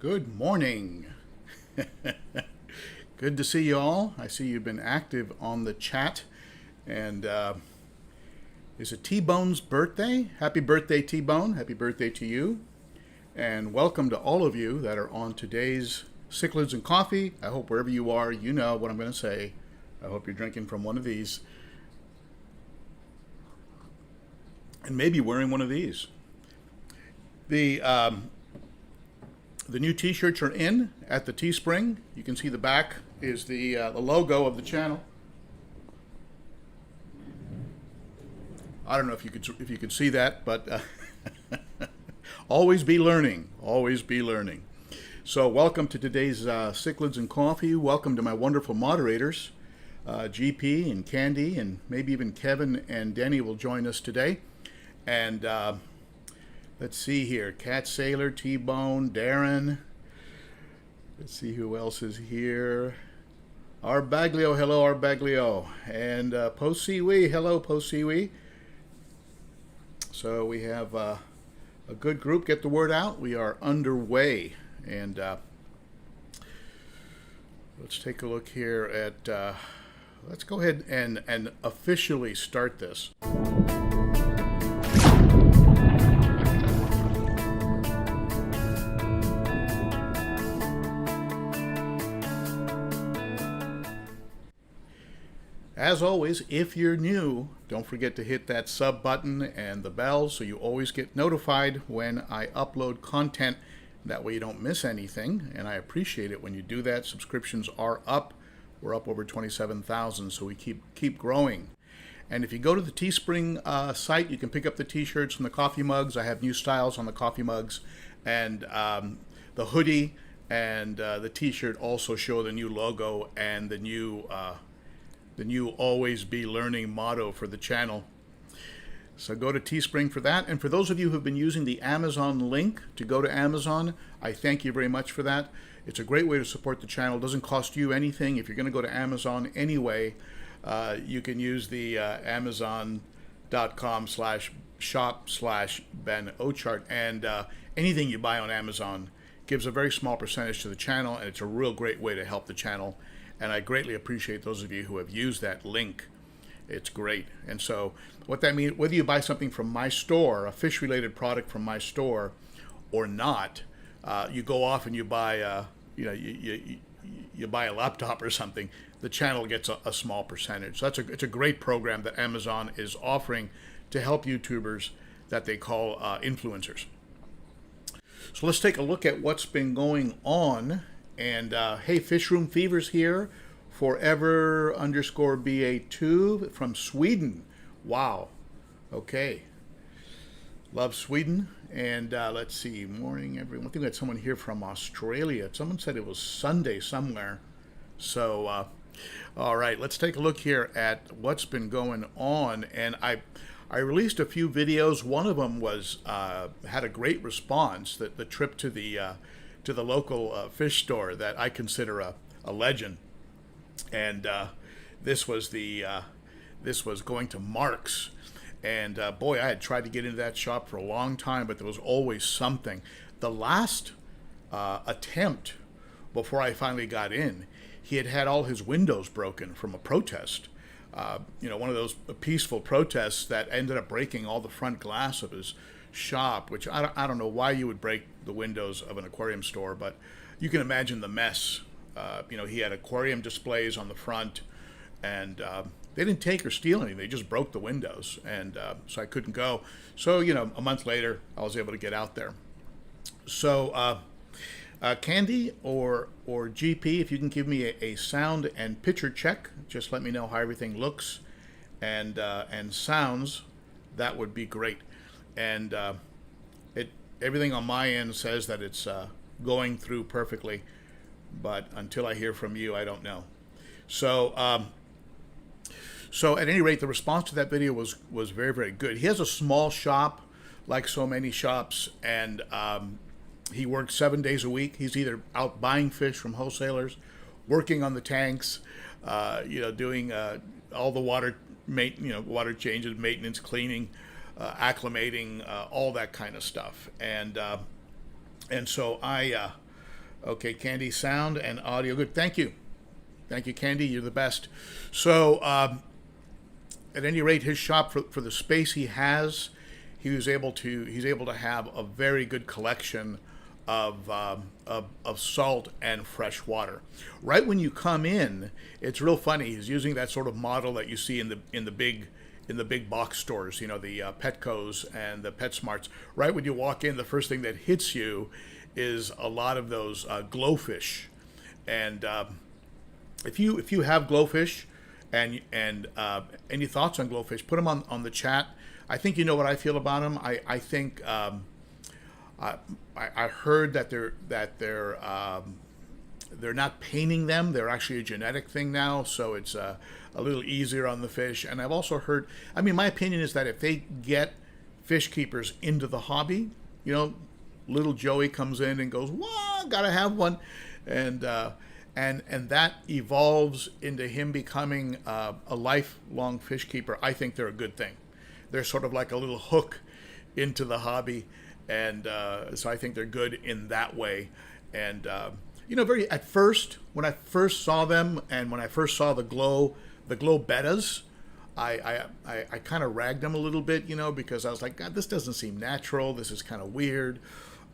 Good morning. Good to see you all. I see you've been active on the chat. And is it T-Bone's birthday? Happy birthday, T-Bone. Happy birthday to you. And welcome to all of you that are on today's Cichlids and Coffee. I hope wherever you are, you know what I'm going to say. I hope you're drinking from one of these. And maybe wearing one of these. The new t-shirts are in at the Teespring. You can see the back is the logo of the channel. I don't know if you could see that, but always be learning. Always be learning. So welcome to today's Cichlids and Coffee. Welcome to my wonderful moderators, GP and Candy, and maybe even Kevin and Denny will join us today. And let's see here. Cat Sailor, T-Bone, Darren. Let's see who else is here. Arbaglio, hello Arbaglio. And Po-Siwi, hello Po-Siwi. So we have a good group. Get the word out. We are underway. And let's take a look here at, let's go ahead and officially start this. As always, if you're new, don't forget to hit that sub button and the bell so you always get notified when I upload content. That way you don't miss anything, and I appreciate it when you do that. Subscriptions are up. We're up over 27,000, so we keep growing. And if you go to the Teespring site, you can pick up the t-shirts and the coffee mugs. I have new styles on the coffee mugs, and the hoodie and the t-shirt also show the new logo and the new always be learning motto for the channel. So go to Teespring for that. And for those of you who've been using the Amazon link to go to Amazon, I thank you very much for that. It's a great way to support the channel. It doesn't cost you anything. If you're going to go to Amazon anyway, you can use the amazon.com/shop/Ben Ochart. And anything you buy on Amazon gives a very small percentage to the channel, and it's a real great way to help the channel. And I greatly appreciate those of you who have used that link. It's great. And so what that means, whether you buy something from my store, a fish-related product from my store, or not, you go off and you buy, you buy a laptop or something, the channel gets a small percentage. So it's a great program that Amazon is offering to help YouTubers that they call influencers. So let's take a look at what's been going on. And hey, Fishroom Fever's here. Forever_BA2 from Sweden. Wow. Okay. Love Sweden. And let's see. Morning, everyone. I think we had someone here from Australia. Someone said it was Sunday somewhere. So, all right. Let's take a look here at what's been going on. And I released a few videos. One of them was had a great response. The trip to the local fish store that I consider a legend. And this was going to Mark's, and boy, I had tried to get into that shop for a long time, but there was always something. The last attempt before I finally got in, he had all his windows broken from a protest. One of those peaceful protests that ended up breaking all the front glass of his shop, which I don't know why you would break the windows of an aquarium store, but you can imagine the mess. He had aquarium displays on the front, and they didn't take or steal anything. They just broke the windows, and so I couldn't go. So, a month later, I was able to get out there. So, Candy or GP, if you can give me a sound and picture check, just let me know how everything looks and sounds. That would be great. And everything on my end says that it's going through perfectly, but until I hear from you, I don't know. So at any rate, the response to that video was very, very good. He has a small shop, like so many shops, and he works 7 days a week. He's either out buying fish from wholesalers, working on the tanks, doing all the water changes, maintenance, cleaning, acclimating, all that kind of stuff. And so I Okay, Candy, sound and audio good. Thank you. Thank you, Candy. You're the best. So, at any rate, his shop for the space he has, he's able to have a very good collection of salt and fresh water. Right when you come in, it's real funny. He's using that sort of model that you see in the big box stores, you know, the Petco's and the PetSmarts. Right when you walk in, the first thing that hits you is a lot of those glowfish. And if you have glowfish and any thoughts on glowfish, put them on the chat. I think you know what I feel about them. I think I heard that they're not painting them. They're actually a genetic thing now, so it's a little easier on the fish. And I've also heard, I mean, my opinion is that if they get fish keepers into the hobby, you know, little Joey comes in and goes, "Whoa, gotta have one," and that evolves into him becoming a lifelong fish keeper. I think they're a good thing. They're sort of like a little hook into the hobby, and so I think they're good in that way. And you know, at first, when I first saw them, and when I first saw the glow bettas, I kind of ragged them a little bit, you know, because I was like, God, this doesn't seem natural. This is kind of weird.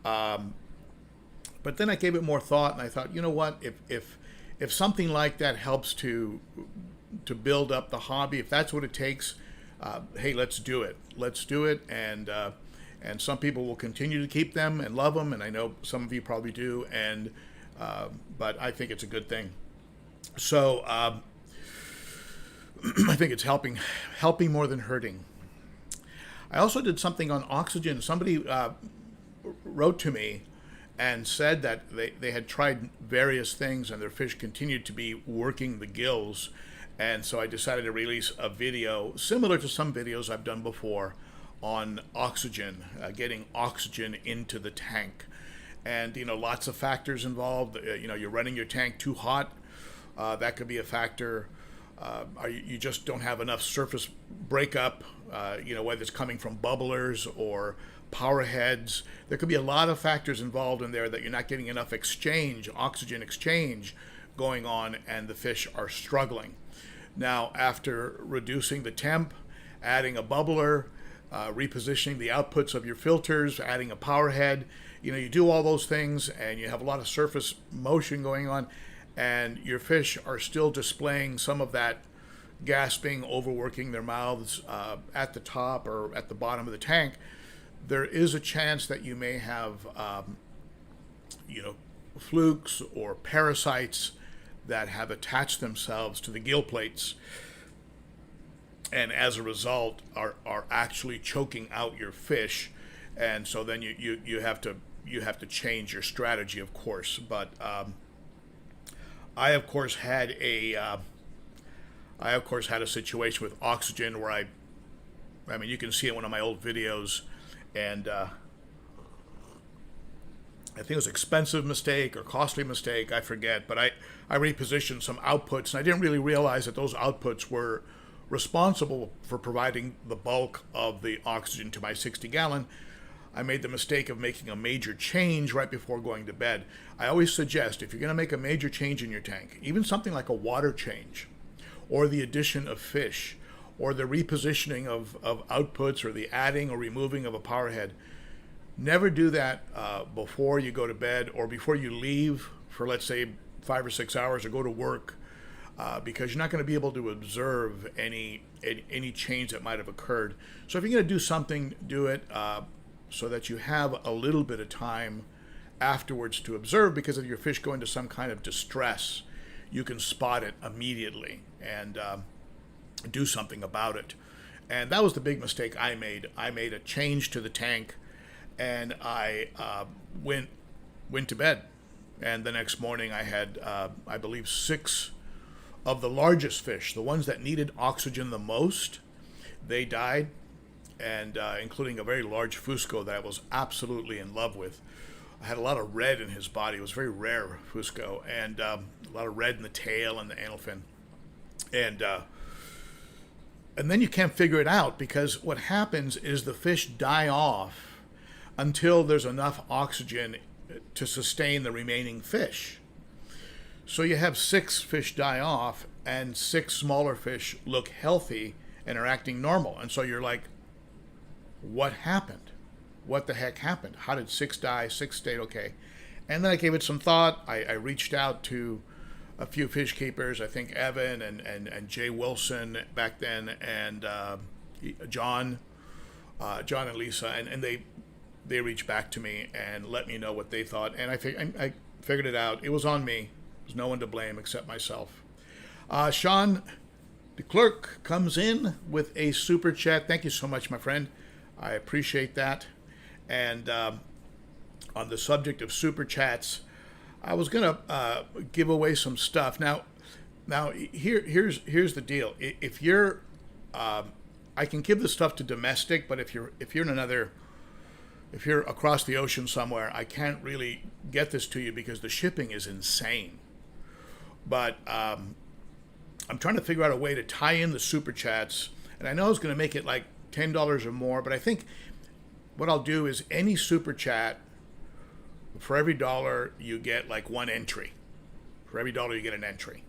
But then I gave it more thought, and I thought, you know what? If something like that helps to build up the hobby, if that's what it takes, hey, let's do it. Let's do it. And some people will continue to keep them and love them, and I know some of you probably do. And but I think it's a good thing. So I think it's helping more than hurting. I also did something on oxygen. Somebody wrote to me and said that they had tried various things and their fish continued to be working the gills. And so I decided to release a video similar to some videos I've done before on oxygen, getting oxygen into the tank. And, you know, lots of factors involved. You know, you're running your tank too hot. That could be a factor. You just don't have enough surface breakup, you know, whether it's coming from bubblers or power heads. There could be a lot of factors involved in there that you're not getting enough oxygen exchange going on, and the fish are struggling. Now, after reducing the temp, adding a bubbler, repositioning the outputs of your filters, adding a power head, you know, you do all those things and you have a lot of surface motion going on, and your fish are still displaying some of that gasping, overworking their mouths at the top or at the bottom of the tank. There is a chance that you may have, you know, flukes or parasites that have attached themselves to the gill plates, and as a result are actually choking out your fish. And so then you have to change your strategy, of course. But I of course had a situation with oxygen where I mean, you can see it in one of my old videos, and I think it was an expensive mistake or costly mistake, I forget, but I repositioned some outputs, and I didn't really realize that those outputs were responsible for providing the bulk of the oxygen to my 60-gallon. I made the mistake of making a major change right before going to bed. I always suggest, if you're going to make a major change in your tank, even something like a water change, or the addition of fish, or the repositioning of outputs, or the adding or removing of a power head, never do that before you go to bed or before you leave for, let's say, 5 or 6 hours or go to work, because you're not going to be able to observe any change that might have occurred. So if you're going to do something, do it so that you have a little bit of time afterwards to observe, because if your fish go into some kind of distress, you can spot it immediately and do something about it. And that was the big mistake I made. I made a change to the tank, and I went to bed. And the next morning I had, I believe, 6 of the largest fish, the ones that needed oxygen the most, they died, and including a very large Fusco that I was absolutely in love with. I had a lot of red in his body. It was very rare Fusco, and a lot of red in the tail and the anal fin. And then you can't figure it out, because what happens is the fish die off until there's enough oxygen to sustain the remaining fish. So you have 6 fish die off, and 6 smaller fish look healthy and are acting normal. And so you're like, what happened? What the heck happened? How did 6 die? 6 stayed okay. And then I gave it some thought. I reached out to a few fish keepers, I think Evan and Jay Wilson back then, and John and Lisa, and they reached back to me and let me know what they thought. And I figured it out. It was on me. There's no one to blame except myself. Sean DeClerc comes in with a super chat. Thank you so much, my friend. I appreciate that. And on the subject of super chats, I was gonna give away some stuff. Now here's the deal. If you're, I can give the stuff to domestic, but if you're across the ocean somewhere, I can't really get this to you because the shipping is insane. But I'm trying to figure out a way to tie in the super chats, and I know it's going to make it like $10 or more, but I think what I'll do is any super chat, for every $1 you get like 1 entry. For every $1 you get an entry,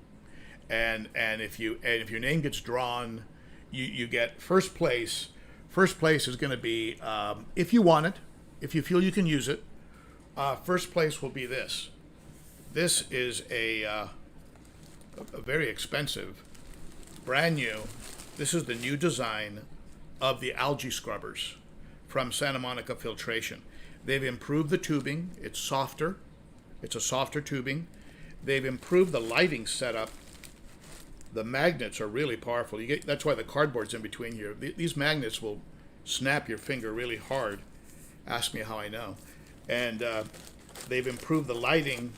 and if your name gets drawn, you get first place. First place is going to be, if you want it, if you feel you can use it, first place will be this. This is a very expensive, brand new. This is the new design of the algae scrubbers from Santa Monica Filtration. They've improved the tubing. It's softer. It's a softer tubing. They've improved the lighting setup. The magnets are really powerful. That's why the cardboard's in between here. These magnets will snap your finger really hard. Ask me how I know. And they've improved the lighting.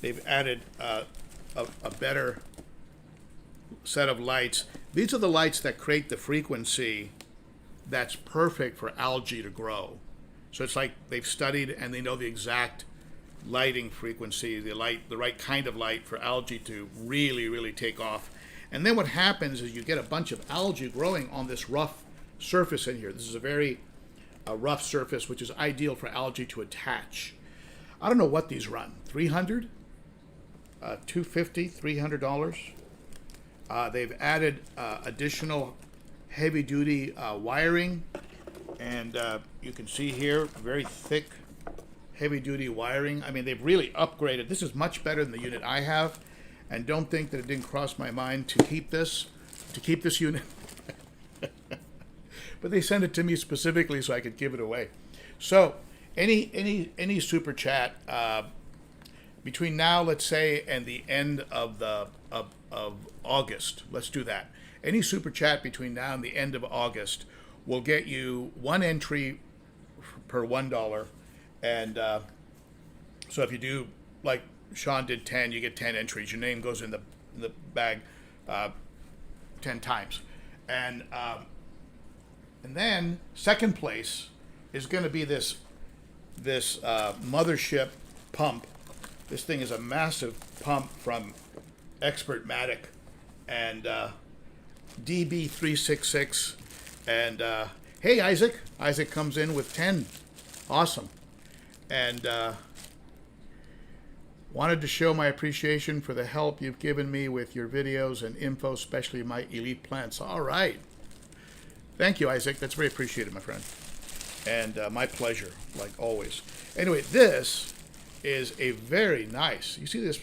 They've added a better set of lights. These are the lights that create the frequency that's perfect for algae to grow. So it's like they've studied and they know the exact lighting frequency, the right kind of light for algae to really, really take off. And then what happens is you get a bunch of algae growing on this rough surface in here. This is a very rough surface, which is ideal for algae to attach. I don't know what these run. $300, $250, $300. They've added additional heavy-duty wiring, and you can see here very thick, heavy-duty wiring. I mean, they've really upgraded. This is much better than the unit I have, and don't think that it didn't cross my mind to keep this unit. But they sent it to me specifically so I could give it away. So any super chat between now, let's say, and the end of August, let's do that. Any super chat between now and the end of August will get you 1 entry per $1. And so if you do, like Sean did 10, you get 10 entries. Your name goes in the bag 10 times. And then second place is going to be this mothership pump. This thing is a massive pump from Expertmatic and DB366. And hey, Isaac. Isaac comes in with 10. Awesome. And wanted to show my appreciation for the help you've given me with your videos and info, especially my elite plants. All right. Thank you, Isaac. That's very appreciated, my friend. And my pleasure, like always. Anyway, this is a very nice, you see this?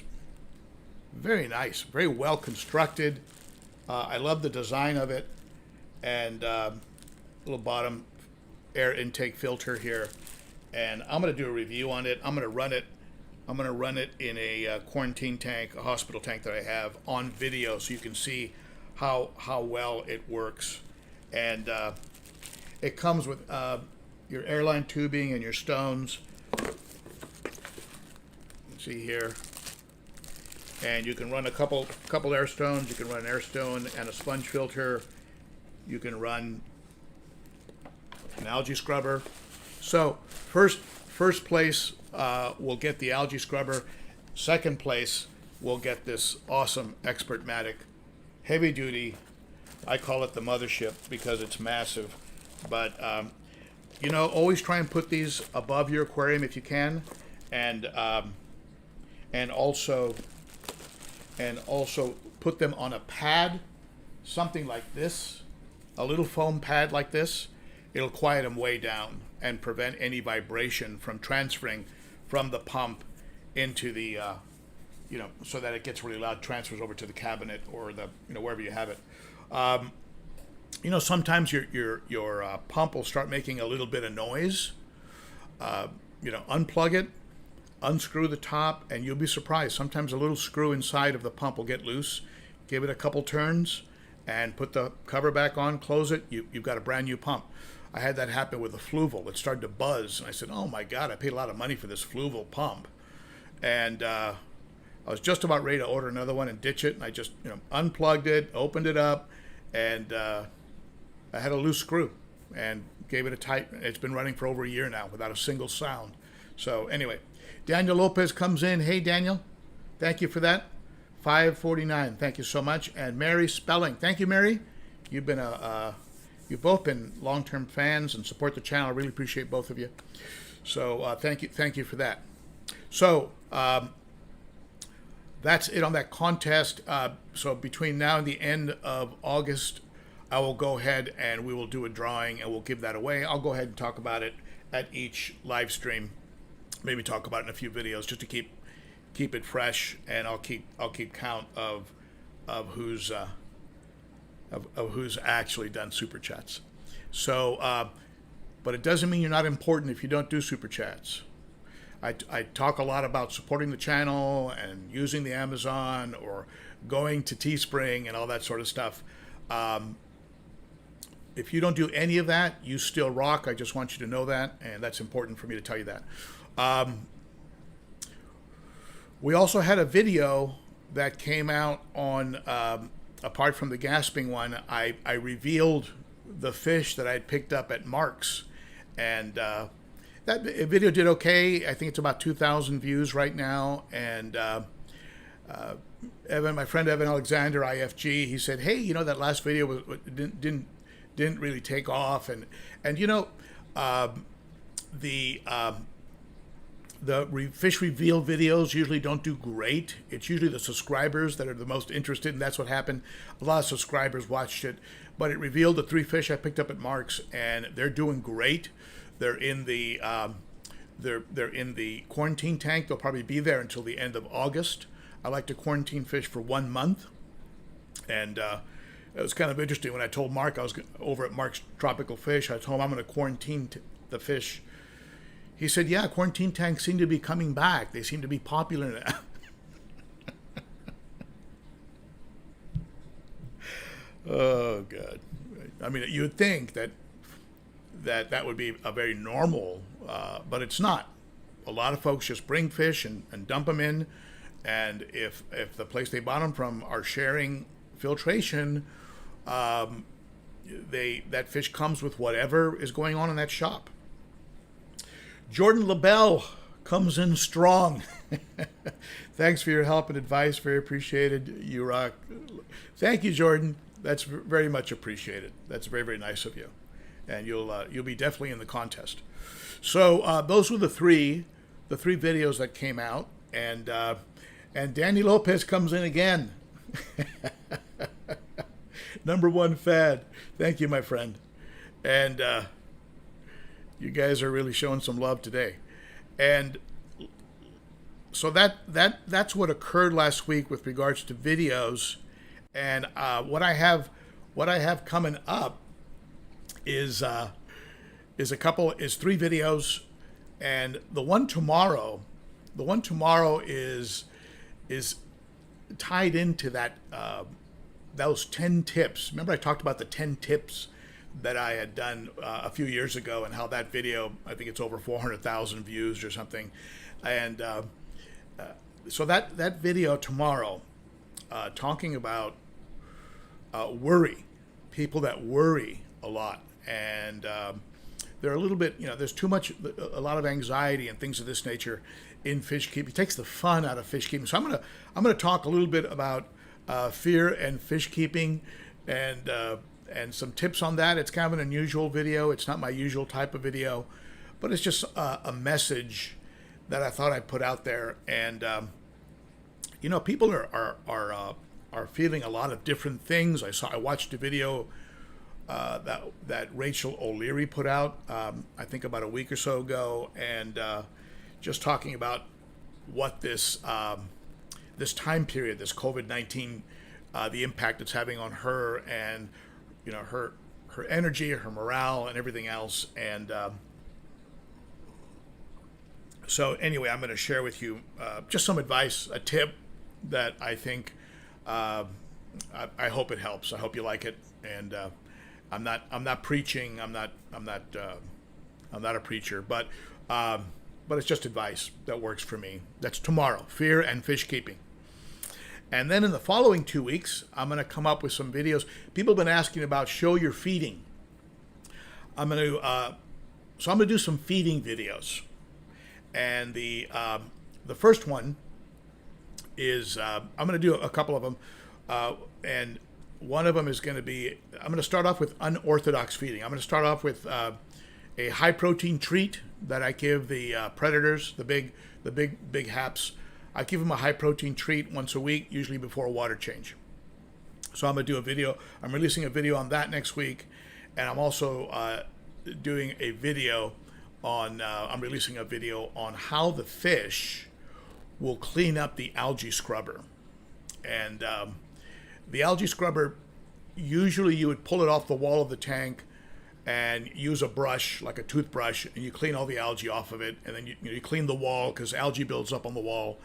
Very nice, very well constructed. I love the design of it. And little bottom air intake filter here. And I'm going to do a review on it. I'm going to run it in a quarantine tank, a hospital tank that I have, on video, so you can see how well it works. And it comes with your airline tubing and your stones. You can see here. And you can run a couple air stones. You can run an air stone and a sponge filter. You can run an algae scrubber. So first place will get the algae scrubber. Second place will get this awesome Expertmatic heavy duty. I call it the mothership because it's massive. But always try and put these above your aquarium if you can. and and also put them on a pad, something like this, a little foam pad like this. It'll quiet them way down and prevent any vibration from transferring from the pump into the, so that it gets really loud, transfers over to the cabinet or the, wherever you have it. Sometimes your pump will start making a little bit of noise. Unplug it, unscrew the top, and you'll be surprised. Sometimes a little screw inside of the pump will get loose. Give it a couple turns and put the cover back on, close it. You've got a brand new pump. I had that happen with a Fluval. It started to buzz, and I said, oh my God, I paid a lot of money for this Fluval pump. And I was just about ready to order another one and ditch it, and I just unplugged it, opened it up, and I had a loose screw and gave it a tight. It's been running for over a year now without a single sound. So anyway, Daniel Lopez comes in. Hey, Daniel, thank you for that. 549, thank you so much. And Mary Spelling, thank you, Mary. You've been you've both been long-term fans and support the channel. I really appreciate both of you. So thank you for that. So that's it on that contest. So between now and the end of August, I will go ahead and we will do a drawing and we'll give that away. I'll go ahead and talk about it at each live stream. Maybe talk about it in a few videos just to keep it fresh, and I'll keep count of who's actually done super chats. So, but it doesn't mean you're not important if you don't do super chats. I talk a lot about supporting the channel and using the Amazon or going to Teespring and all that sort of stuff. If you don't do any of that, you still rock. I just want you to know that, and that's important for me to tell you that. We also had a video that came out on, apart from the gasping one, I revealed the fish that I had picked up at Mark's, and that video did okay. I think it's about 2,000 views right now, and Evan, my friend Evan Alexander, IFG, he said, hey, that last video didn't really take off, and the fish reveal videos usually don't do great. It's usually the subscribers that are the most interested, and that's what happened. A lot of subscribers watched it, but it revealed the 3 fish I picked up at Mark's, and they're doing great. They're in the they're in the quarantine tank. They'll probably be there until the end of August. I like to quarantine fish for 1 month, and it was kind of interesting when I told Mark I was over at Mark's Tropical Fish. I told him I'm going to quarantine the fish. He said, yeah, quarantine tanks seem to be coming back. They seem to be popular now. Oh, God. I mean, you would think that would be a very normal, but it's not. A lot of folks just bring fish and dump them in, and if the place they bought them from are sharing filtration, that fish comes with whatever is going on in that shop. Jordan LaBelle comes in strong. Thanks for your help and advice. Very appreciated. You rock. Thank you, Jordan. That's very much appreciated. That's very, very nice of you. And you'll be definitely in the contest. So those were the three videos that came out. And Danny Lopez comes in again. Number 1 fan. Thank you, my friend. And you guys are really showing some love today. And so that's what occurred last week with regards to videos. And what I have coming up is 3 videos, and the one tomorrow is tied into that those 10 tips. Remember I talked about the 10 tips that I had done a few years ago, and how that video, I think it's over 400,000 views or something. And so that video tomorrow, talking about worry, people that worry a lot, and they're a little bit, there's a lot of anxiety and things of this nature in fish keeping. It takes the fun out of fish keeping. So I'm gonna talk a little bit about fear and fish keeping, and some tips on that. It's kind of an unusual video. It's not my usual type of video, but it's just a message that I thought I'd put out there. And people are feeling a lot of different things. I watched a video that Rachel O'Leary put out, I think about a week or so ago, and just talking about what this time period, this COVID-19, the impact it's having on her, and her energy, her morale, and everything else. And so anyway, I'm going to share with you just some advice, a tip that I think I hope it helps. I hope you like it. And I'm not preaching. I'm not a preacher, but it's just advice that works for me. That's tomorrow, fear and fish keeping. And then in the following 2 weeks, I'm going to come up with some videos. People have been asking about show your feeding. I'm going to do some feeding videos. And the first one is I'm going to do a couple of them, and one of them is going to be, I'm going to start off with unorthodox feeding. I'm going to start off with a high protein treat that I give the predators, the big haps. I give them a high protein treat once a week, usually before a water change. So I'm going to do a video. I'm releasing a video on that next week, and I'm also doing a video on. I'm releasing a video on how the fish will clean up the algae scrubber. And the algae scrubber, usually you would pull it off the wall of the tank and use a brush, like a toothbrush, and you clean all the algae off of it, and then you clean the wall, because algae builds up on the wall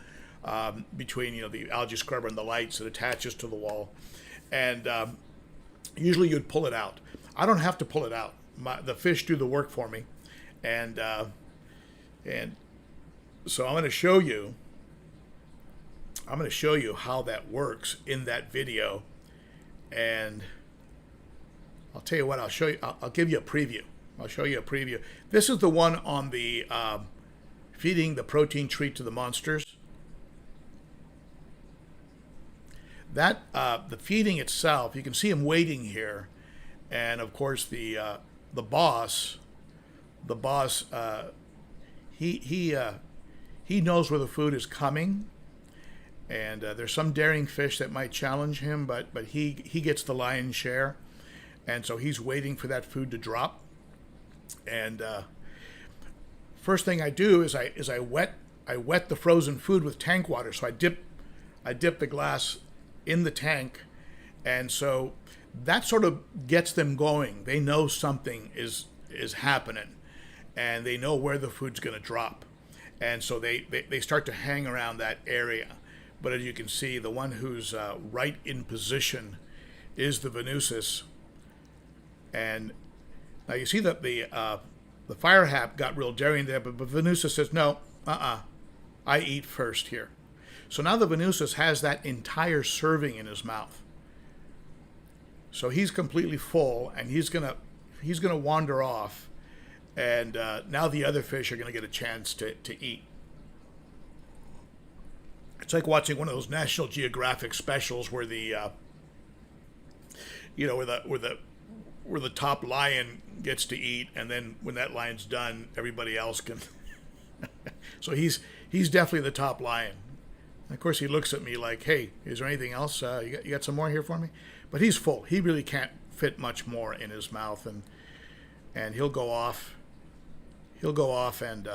between the algae scrubber and the lights. It attaches to the wall, and usually you'd pull it out. I don't have to pull it out. The fish do the work for me, and so I'm going to show you. I'm going to show you how that works in that video, and I'll tell you what. I'll show you. I'll give you a preview. I'll show you a preview. This is the one on the feeding the protein treat to the monsters. That the feeding itself, you can see him waiting here, and of course the boss, he knows where the food is coming. And there's some daring fish that might challenge him, but he gets the lion's share, and so he's waiting for that food to drop. And first thing I do is I wet the frozen food with tank water. So I dip the glass in the tank, and so that sort of gets them going. They know something is happening, and they know where the food's going to drop, and so they start to hang around that area. But as you can see, the one who's right in position is the Venusis. And now you see that the fire hap got real daring there, but Venusis says, no, I eat first here. So now the Venusis has that entire serving in his mouth. So he's completely full, and he's gonna wander off, and now the other fish are gonna get a chance to eat. It's like watching one of those National Geographic specials where where the top lion gets to eat, and then when that lion's done, everybody else can. So he's definitely the top lion. And of course, he looks at me like, "Hey, is there anything else? You got some more here for me?" But he's full. He really can't fit much more in his mouth, and he'll go off. He'll go off and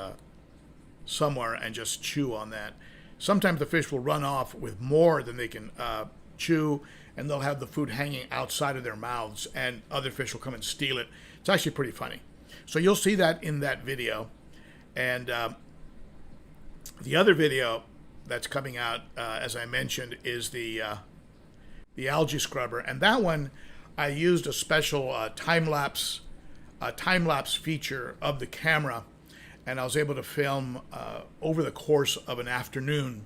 somewhere and just chew on that. Sometimes the fish will run off with more than they can chew, and they'll have the food hanging outside of their mouths, and other fish will come and steal it. It's actually pretty funny. So you'll see that in that video. And the other video that's coming out, as I mentioned, is the algae scrubber. And that one, I used a special time-lapse feature of the camera, and I was able to film over the course of an afternoon.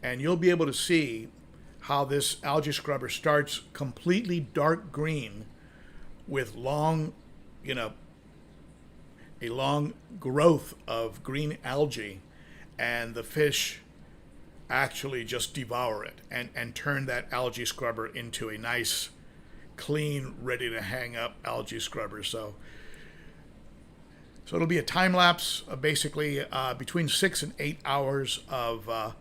And you'll be able to see how this algae scrubber starts completely dark green with long, a long growth of green algae, and the fish actually just devour it and turn that algae scrubber into a nice, clean, ready to hang up algae scrubber. So So it'll be a time lapse of basically between 6 and 8 hours of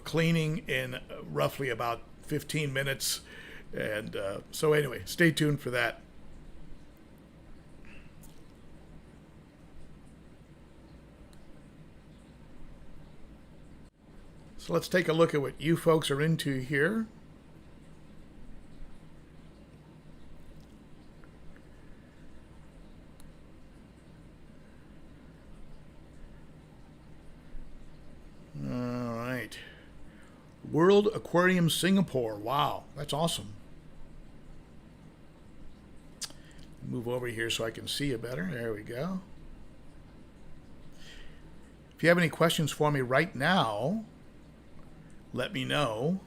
cleaning in roughly about 15 minutes. And so anyway, stay tuned for that. So let's take a look at what you folks are into here. All right. World Aquarium Singapore. Wow, that's awesome. Move over here so I can see you better. There we go. If you have any questions for me right now, let me know.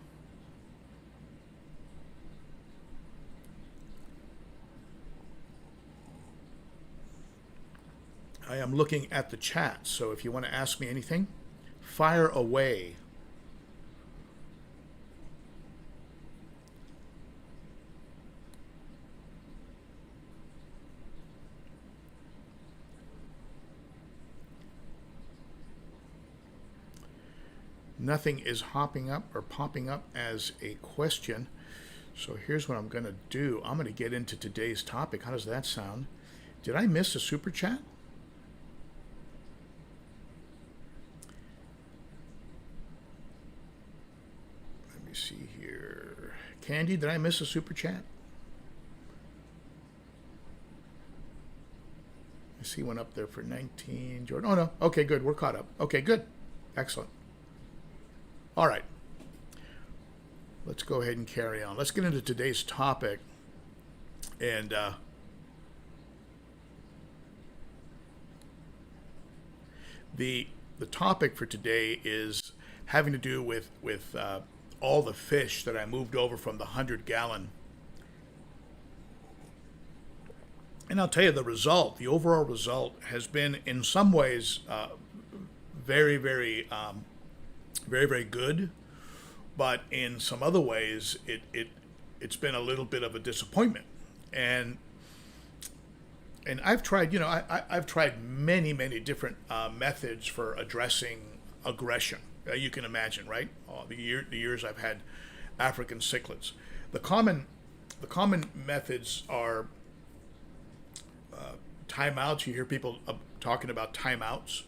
I am looking at the chat, so if you want to ask me anything, fire away. Nothing is hopping up or popping up as a question. So here's what I'm going to do. I'm going to get into today's topic. How does that sound? Did I miss a super chat? Let me see here. Candy, did I miss a super chat? I see one up there for 19. Jordan. Oh, no. Okay, good. We're caught up. Okay, good. Excellent. All right, let's go ahead and carry on. Let's get into today's topic. And the topic for today is having to do with all the fish that I moved over from the 100-gallon. And I'll tell you the result, the overall result has been in some ways very, very good, but in some other ways it's been a little bit of a disappointment. And I've tried, I've tried many different methods for addressing aggression. You can imagine, right? The years I've had African cichlids. The common methods are timeouts. You hear people talking about timeouts,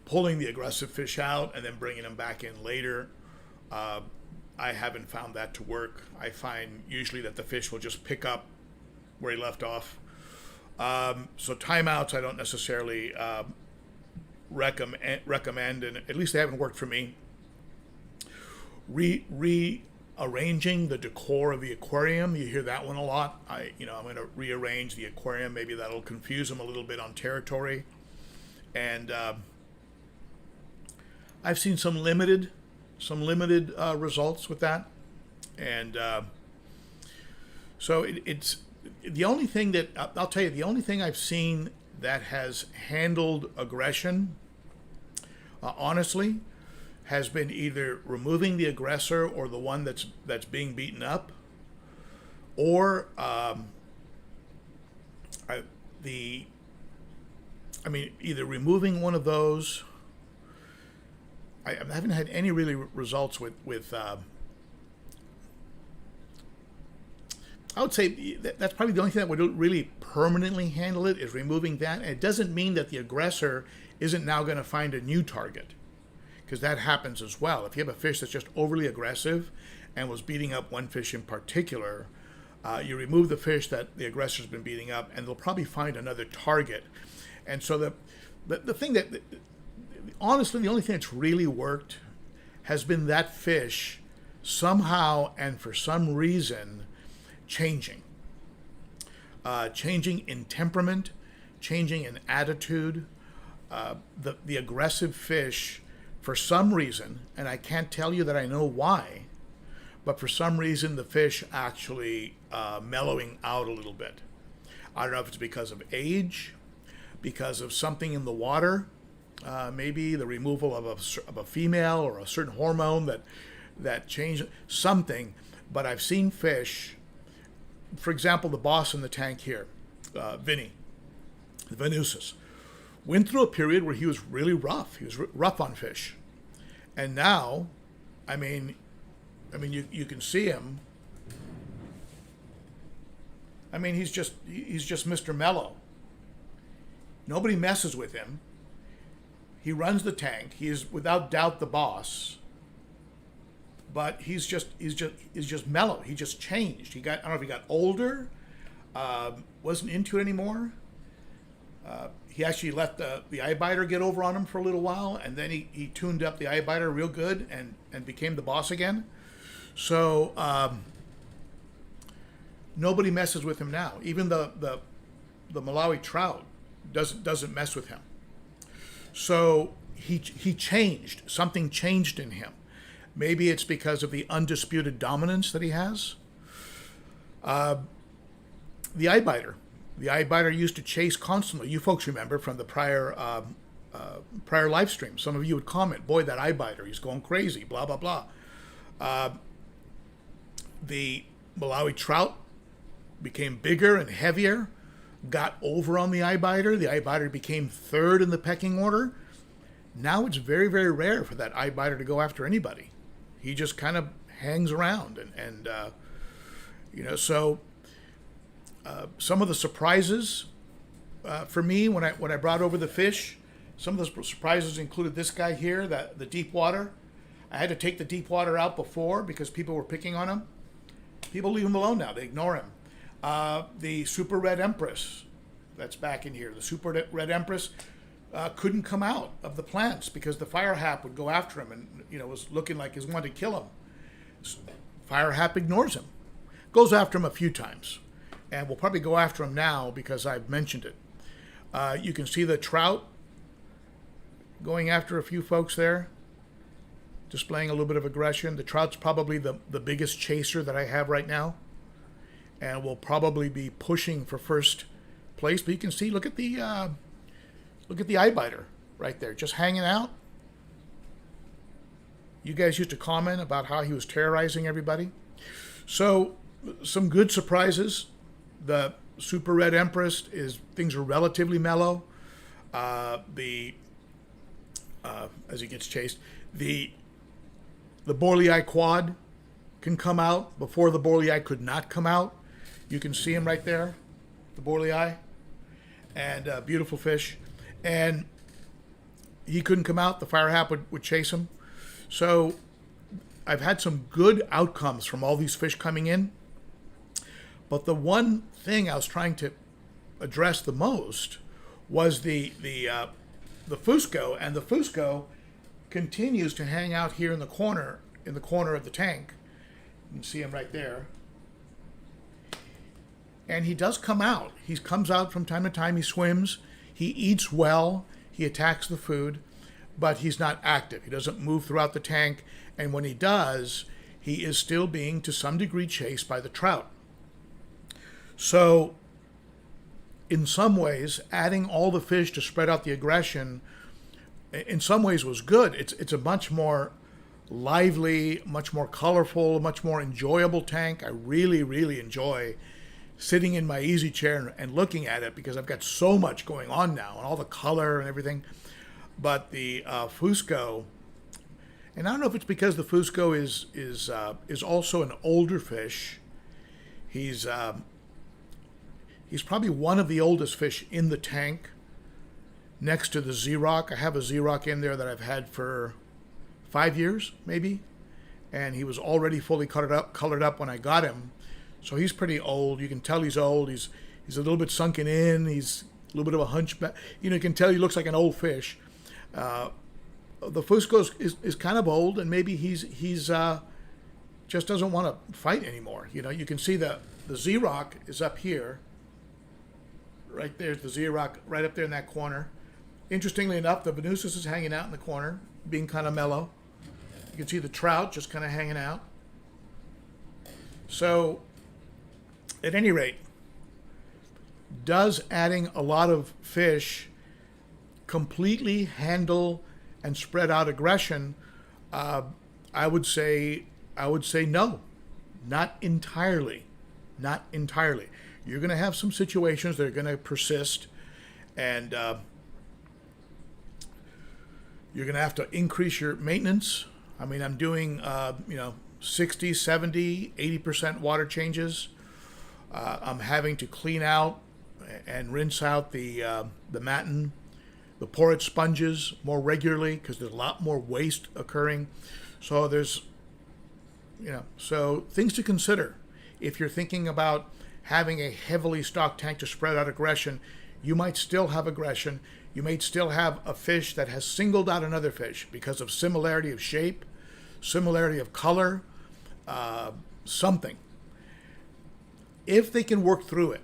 pulling the aggressive fish out and then bringing them back in later. I haven't found that to work. I find usually that the fish will just pick up where he left off. So timeouts I don't necessarily recommend, and at least they haven't worked for me. Rearranging the decor of the aquarium, you hear that one a lot. I'm going to rearrange the aquarium. Maybe that'll confuse them a little bit on territory. And I've seen some limited results with that, and so it's the only thing that I'll tell you. The only thing I've seen that has handled aggression, honestly, has been either removing the aggressor or the one that's being beaten up, or either removing one of those. I haven't had any really results with I would say that's probably the only thing that would really permanently handle it is removing that. And it doesn't mean that the aggressor isn't now going to find a new target, because that happens as well. If you have a fish that's just overly aggressive and was beating up one fish in particular, you remove the fish that the aggressor's been beating up, and they'll probably find another target. And so the thing that honestly, the only thing that's really worked has been that fish somehow and for some reason changing in temperament, changing in attitude. The aggressive fish, for some reason, and I can't tell you that I know why, but for some reason the fish actually mellowing out a little bit. I don't know if it's because of age, because of something in the water, maybe the removal of a female or a certain hormone that changed something. But I've seen fish, for example, the boss in the tank here, Vinny, the Venusis, went through a period where he was really rough. He was rough on fish. And now, I mean, you can see him. I mean, he's just Mr. Mellow. Nobody messes with him. He runs the tank. He is without doubt the boss. But he's just mellow. He just changed. I don't know if he got older, wasn't into it anymore. He actually let the eye biter get over on him for a little while, and then he tuned up the eye biter real good and became the boss again. So nobody messes with him now. Even the Malawi trout doesn't mess with him. So he changed. Something changed in him. Maybe it's because of the undisputed dominance that he has. The eye biter. The eye biter used to chase constantly. You folks remember from the prior live stream. Some of you would comment, "Boy, that eye biter, he's going crazy." Blah blah blah. The Malawi trout became bigger and heavier, got over on the eye biter. The eye biter became third in the pecking order. Now it's very, very rare for that eye biter to go after anybody. He just kind of hangs around, and so some of the surprises for me when I brought over the fish, some of the surprises included this guy here, the deep water. I had to take the deep water out before because people were picking on him. People leave him alone now; they ignore him. The super red empress, that's back in here. The super red empress couldn't come out of the plants because the fire hap would go after him and was looking like he wanted to kill him. Fire hap ignores him, goes after him a few times, and will probably go after him now because I've mentioned it. You can see the trout going after a few folks there, displaying a little bit of aggression. The trout's probably the biggest chaser that I have right now, and will probably be pushing for first place. But you can see, look at the eye biter right there, just hanging out. You guys used to comment about how he was terrorizing everybody. So, some good surprises. The super red empress things are relatively mellow. As he gets chased, the Borlei quad can come out before the Borlei could not come out. You can see him right there, the Borlei, and beautiful fish. And he couldn't come out. The fire hap would chase him. So I've had some good outcomes from all these fish coming in. But the one thing I was trying to address the most was the Fusco, and the Fusco continues to hang out here in the corner of the tank. You can see him right there. And he does come out. He comes out from time to time. He swims. He eats well. He attacks the food, but he's not active. He doesn't move throughout the tank. And when he does, he is still being, to some degree, chased by the trout. So, in some ways, adding all the fish to spread out the aggression, in some ways was good. It's a much more lively, much more colorful, much more enjoyable tank. I really, really enjoy sitting in my easy chair and looking at it because I've got so much going on now and all the color and everything. But the Fusco, and I don't know if it's because the Fusco is also an older fish. He's probably one of the oldest fish in the tank, next to the Xeroc. I have a Xeroc in there that I've had for 5 years, maybe, and he was already fully colored up when I got him. So he's pretty old. You can tell he's old. He's a little bit sunken in. He's a little bit of a hunchback. You can tell he looks like an old fish. The Fusco is kind of old, and maybe he's just doesn't want to fight anymore. You can see the Xeroc is up here. Right there's the Xeroc right up there in that corner. Interestingly enough, the Venusus is hanging out in the corner, being kind of mellow. You can see the trout just kind of hanging out. So, at any rate, does adding a lot of fish completely handle and spread out aggression? I would say no, not entirely. You're going to have some situations that are going to persist, and You're going to have to increase your maintenance. I mean, I'm doing, 60, 70, 80% water changes. I'm having to clean out and rinse out the matin, the porous sponges more regularly because there's a lot more waste occurring. So so things to consider. If you're thinking about having a heavily stocked tank to spread out aggression, you might still have aggression. You may still have a fish that has singled out another fish because of similarity of shape, similarity of color, something. If they can work through it,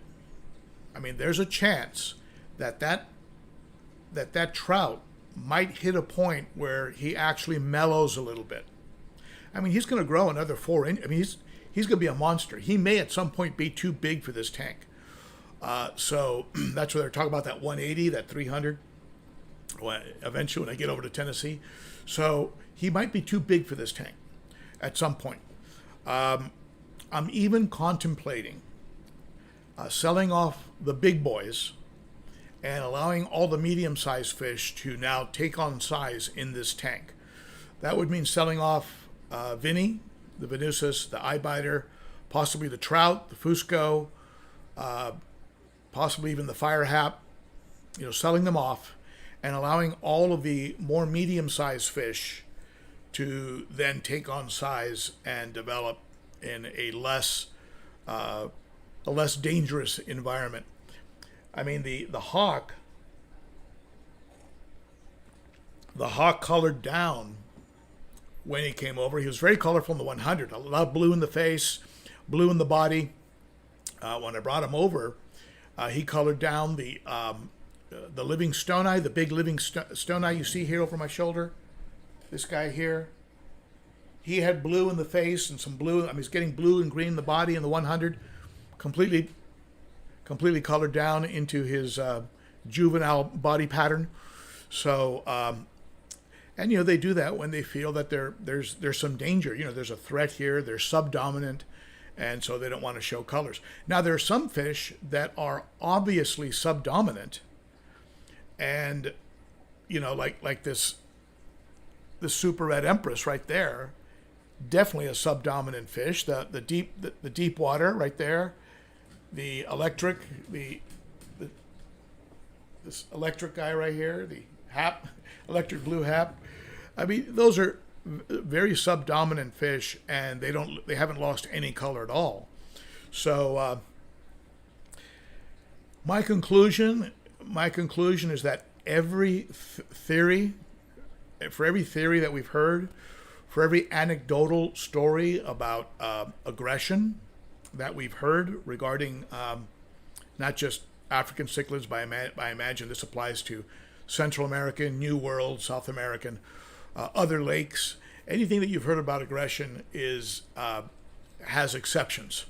I mean, there's a chance that trout might hit a point where he actually mellows a little bit. I mean, he's going to grow another 4 inches. I mean, he's going to be a monster. He may at some point be too big for this tank. So that's where they're talking about that 180, that 300, eventually when I get over to Tennessee. So he might be too big for this tank at some point. I'm even contemplating selling off the big boys and allowing all the medium-sized fish to now take on size in this tank. That would mean selling off Vinny, the Venusus, the Eyebiter, possibly the trout, the Fusco, possibly even the Fire Hap, selling them off and allowing all of the more medium-sized fish to then take on size and develop in a less dangerous environment. I mean, the hawk colored down when he came over. He was very colorful in the 100. A lot of blue in the face, blue in the body. When I brought him over, he colored down the living stone eye, the big living stone eye you see here over my shoulder. This guy here. He had blue in the face and some blue. I mean, he's getting blue and green in the body in the 100. Completely colored down into his juvenile body pattern. So, and they do that when they feel that there's some danger. There's a threat here. They're subdominant, and so they don't want to show colors. Now, there are some fish that are obviously subdominant, and like this super red empress right there, definitely a subdominant fish. The deep water right there. The electric, this electric guy right here, the hap, electric blue hap. I mean, those are very subdominant fish, and they haven't lost any color at all. So my conclusion is that every theory that we've heard, for every anecdotal story about aggression that we've heard regarding not just African cichlids, but I imagine this applies to Central American, New World, South American, other lakes. Anything that you've heard about aggression has exceptions.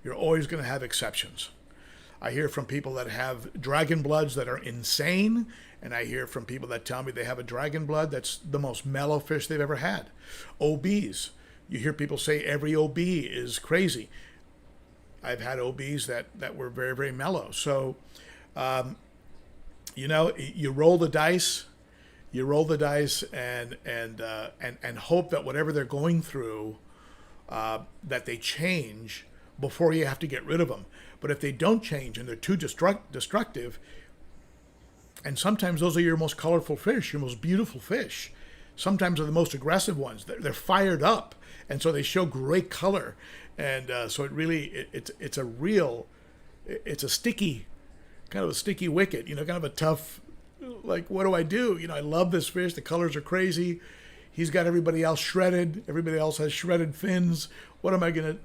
You're always going to have exceptions. I hear from people that have dragon bloods that are insane, and I hear from people that tell me they have a dragon blood that's the most mellow fish they've ever had. OBs. You hear people say every OB is crazy. I've had OBs that were very, very mellow. So, you roll the dice. You roll the dice and hope that whatever they're going through, that they change before you have to get rid of them. But if they don't change and they're too destructive, and sometimes those are your most colorful fish, your most beautiful fish, sometimes are the most aggressive ones. They're fired up, and so they show great color. And so it's a sticky, kind of a sticky wicket, kind of a tough, like, what do I do? I love this fish. The colors are crazy. He's got everybody else shredded. Everybody else has shredded fins. What am I going to...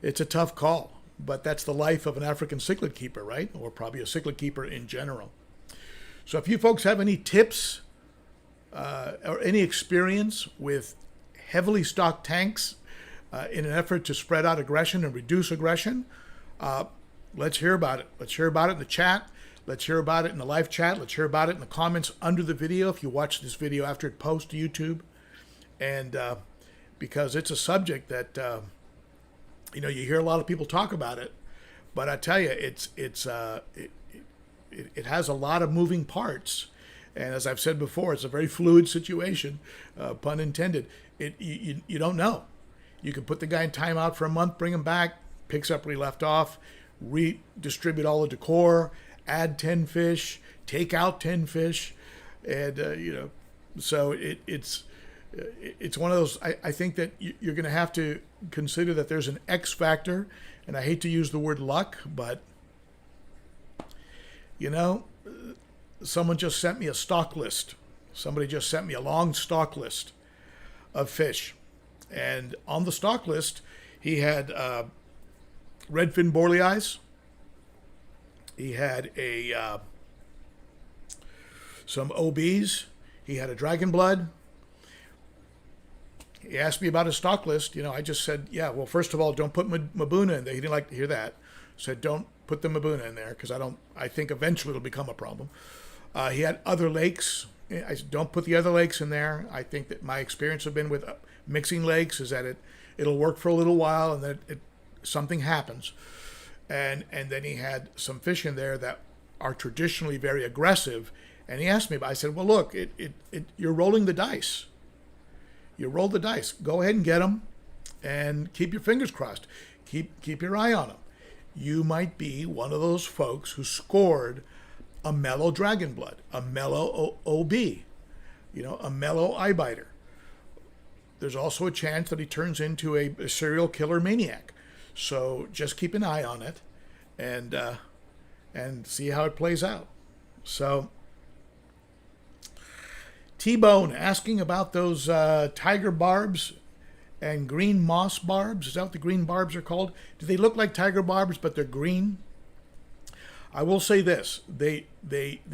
It's a tough call, but that's the life of an African cichlid keeper, right? Or probably a cichlid keeper in general. So if you folks have any tips or any experience with heavily stocked tanks in an effort to spread out aggression and reduce aggression, let's hear about it. Let's hear about it in the chat. Let's hear about it in the live chat. Let's hear about it in the comments under the video if you watch this video after it posts to YouTube. And because it's a subject that, you hear a lot of people talk about it, but I tell you, it has a lot of moving parts And as I've said before, it's a very fluid situation, pun intended. You don't know. You can put the guy in timeout for a month, bring him back, picks up where he left off, redistribute all the decor, add 10 fish, take out 10 fish, and so it's one of those. I think that you're going to have to consider that there's an X factor, and I hate to use the word luck, but someone just sent me a stock list. Somebody just sent me a long stock list of fish, and on the stock list, he had redfin boreal eyes. He had some OBs. He had a dragon blood. He asked me about his stock list. I just said, yeah, well, first of all, don't put Mabuna in there. He didn't like to hear that. Said, don't put the Mabuna in there because I think eventually it'll become a problem. He had other lakes. I said, don't put the other lakes in there. I think that my experience have been with mixing lakes is that it'll work for a little while and then something happens. And then he had some fish in there that are traditionally very aggressive. And he asked me, I said, well, look, you're rolling the dice. You roll the dice. Go ahead and get them and keep your fingers crossed. Keep your eye on them. You might be one of those folks who scored a mellow dragon blood, a mellow OB, a mellow eye biter. There's also a chance that he turns into a serial killer maniac. So just keep an eye on it and see how it plays out. So T-Bone asking about those tiger barbs and green moss barbs. Is that what the green barbs are called? Do they look like tiger barbs, but they're green? I will say this. They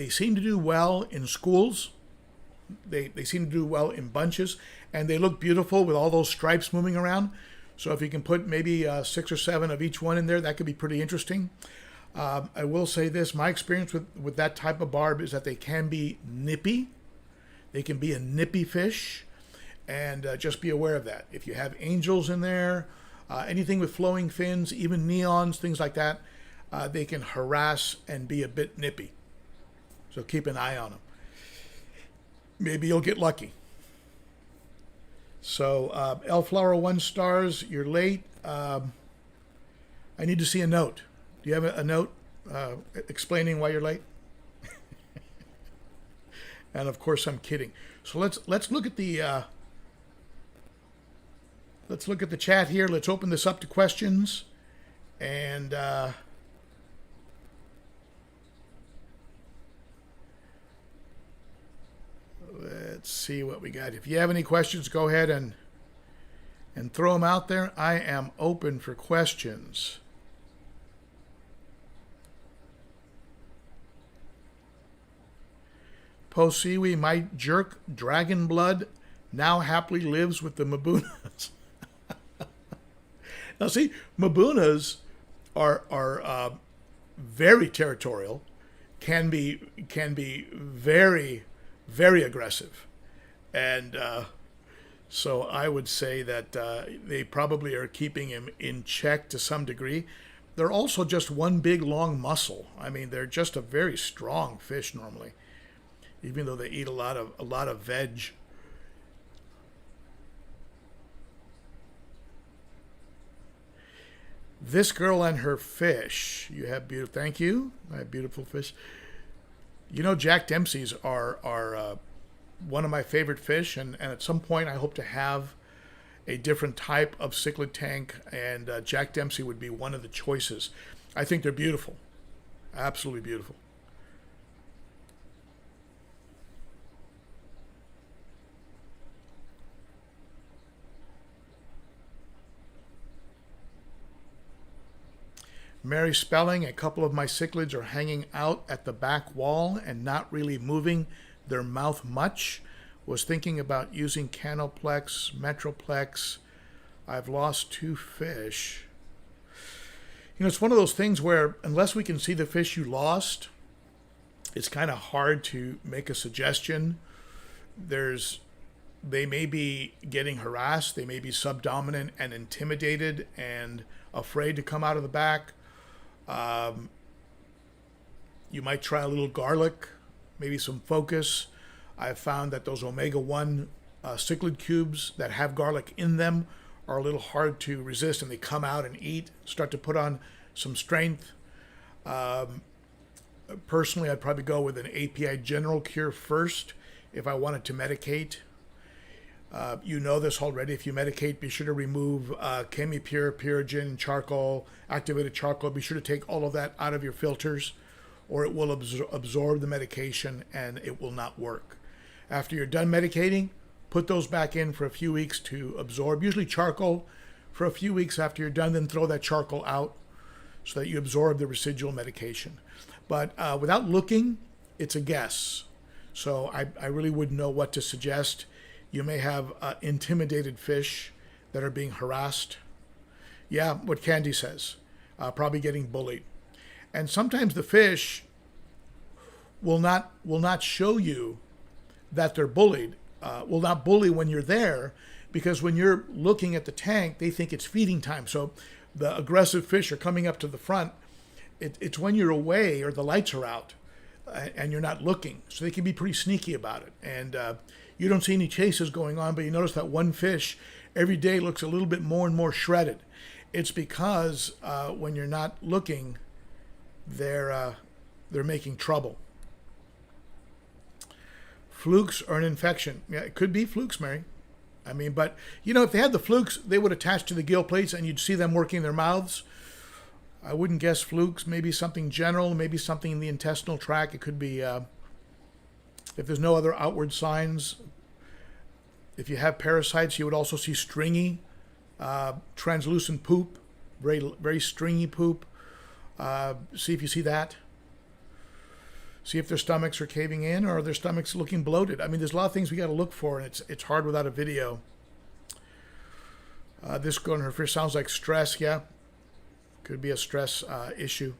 seem to do well in schools. They seem to do well in bunches, and they look beautiful with all those stripes moving around. So if you can put maybe 6 or 7 of each one in there, that could be pretty interesting. I will say this. My experience with that type of barb is that they can be nippy. They can be a nippy fish, and just be aware of that. If you have angels in there, anything with flowing fins, even neons, things like that, they can harass and be a bit nippy. So keep an eye on them. Maybe you'll get lucky. So Elflower 1 stars, you're late. I need to see a note. Do you have a note explaining why you're late? And of course, I'm kidding. So let's look at the chat here. Let's open this up to questions, and let's see what we got. If you have any questions, go ahead and throw them out there. I am open for questions. Posiwi, my jerk dragon blood now happily lives with the Mabunas. Now see, Mabunas are very territorial, can be very, very aggressive. And so I would say that they probably are keeping him in check to some degree. They're also just one big long muscle. I mean, they're just a very strong fish normally, even though they eat a lot of veg. This girl and her fish. You have beautiful. Thank you. I have beautiful fish. Jack Dempsey's are one of my favorite fish, and at some point I hope to have a different type of cichlid tank, and Jack Dempsey would be one of the choices. I think they're beautiful, absolutely beautiful. Mary Spelling, a couple of my cichlids are hanging out at the back wall and not really moving their mouth much. Was thinking about using Canoplex, Metroplex. I've lost 2 fish. It's one of those things where unless we can see the fish you lost, it's kind of hard to make a suggestion. They may be getting harassed. They may be subdominant and intimidated and afraid to come out of the back. You might try a little garlic maybe some focus. I've found that those omega-1 cichlid cubes that have garlic in them are a little hard to resist, and they come out and eat, start to put on some strength. Personally, I'd probably go with an API general cure first if I wanted to medicate. You know this already. If you medicate, be sure to remove chemipure, pyrogen, charcoal, activated charcoal. Be sure to take all of that out of your filters, or it will absorb the medication and it will not work. After you're done medicating, put those back in for a few weeks to absorb. Usually charcoal for a few weeks after you're done, then throw that charcoal out so that you absorb the residual medication. But without looking, it's a guess. So I really wouldn't know what to suggest. You may have intimidated fish that are being harassed. Yeah, what Candy says, probably getting bullied. And sometimes the fish will not show you that they're bullied. Will not bully when you're there, because when you're looking at the tank, they think it's feeding time. So the aggressive fish are coming up to the front. It's when you're away or the lights are out and you're not looking. So they can be pretty sneaky about it. And you don't see any chases going on, but you notice that one fish every day looks a little bit more and more shredded. It's because when you're not looking, they're making trouble. Flukes are an infection. Yeah, it could be flukes, Mary. I mean, but, you know, if they had the flukes, they would attach to the gill plates and you'd see them working their mouths. I wouldn't guess flukes. Maybe something general, maybe something in the intestinal tract. It could be, if there's no other outward signs. If you have parasites, you would also see stringy, translucent poop, very, very stringy poop. See if you see that. See if their stomachs are caving in or their stomachs looking bloated. I mean, there's a lot of things we got to look for, and it's hard without a video. This girl and her fish sounds like stress. Yeah, could be a stress issue.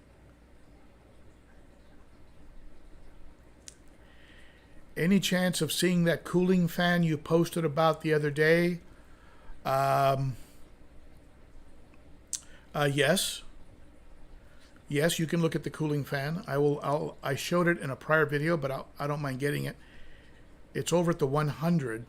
Any chance of seeing that cooling fan you posted about the other day? Yes. Yes, you can look at the cooling fan. I showed it in a prior video, but I don't mind getting it. It's over at the 100.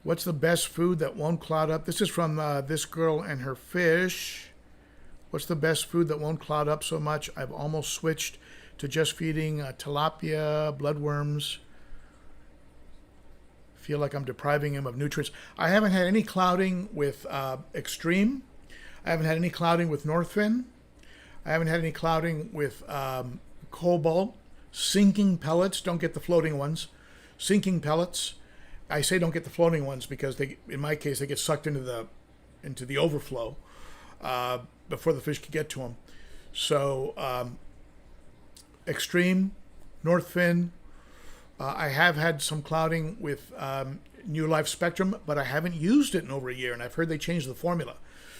What's the best food that won't cloud up? This is from this girl and her fish. What's the best food that won't cloud up so much? I've almost switched to just feeding tilapia, bloodworms. Feel like I'm depriving him of nutrients. I haven't had any clouding with Extreme. I haven't had any clouding with Northfin. I haven't had any clouding with Cobalt. Sinking pellets, don't get the floating ones. Sinking pellets. I say don't get the floating ones because they, in my case, they get sucked into the overflow before the fish can get to them. So Extreme, Northfin. I have had some clouding with New Life Spectrum, but I haven't used it in over a year, and I've heard they changed the formula.